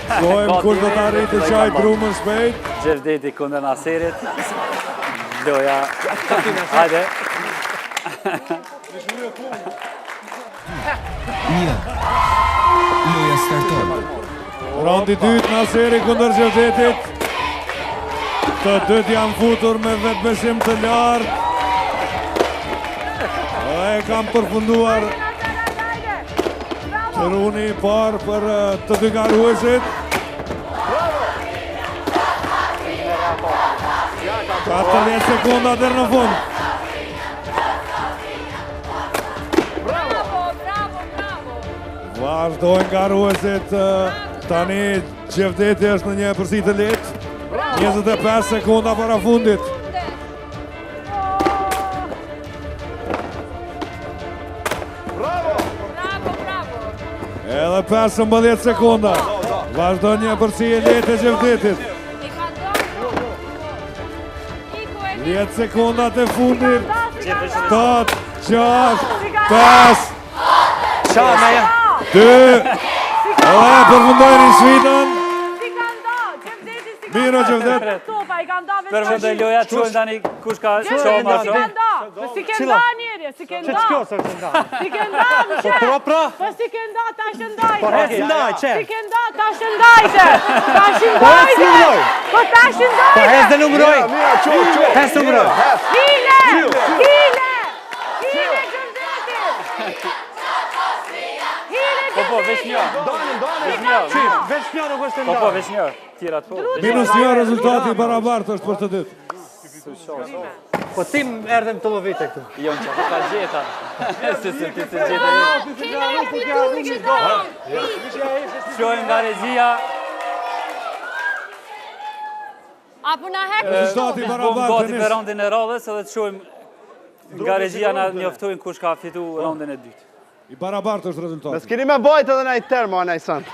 Shkojmë kur do të arritë qaj drumën shpejt. Gjevdeti kundër Naserit. Loja. Hajde. Loja starton. Randi dytë Naseri kundër Gjevdetit. Të dytë janë futur me vetbesim të lartë. E kam përfunduar Qëruni i parë për të dy garuesit. 40 sekonda deri në fund. Vazhdojnë garuesit. Tani Gjevdeti është në një përsi të lehtë. 25 sekonda para fundit. Edhe 15 sekonda. Vazhdojnë një përsi e lehtë e Gjevdetit. 10 sekondat e fundit. 7, 6, 5, 2, edhe përfundojnë sfidën. Miro Gjevdet. Përfundoj loja, qojnë tani kush ka qohë ma qohë. Si ke nda njerje, si ke nda. Si ke nda, më që. Po si ke nda, ta shëndajte. Si ke nda, ta shëndajte. Ta shëndajte. Po ta shëndajte. Po hes dhe numëroj. Hes numëroj. Hile, hile. Hile Gjevdeti. Po, veç një. Veç një nuk është Po, veç një. Tjerat po. Minus një rezultati barabartë është për të dytë. Po tim erdhem të lovite këtu. Jo, në që ka gjeta. Se ti se gjeta. Shojmë nga regjia. Apo na hekë Rezultati Gati barabartë për rondin e radhës edhe të shojmë nga regjia na njoftojnë kush ka fitu rondin e dytë. I barabartë është rezultati. S'keni me bajt edhe na i termo, ana i sant.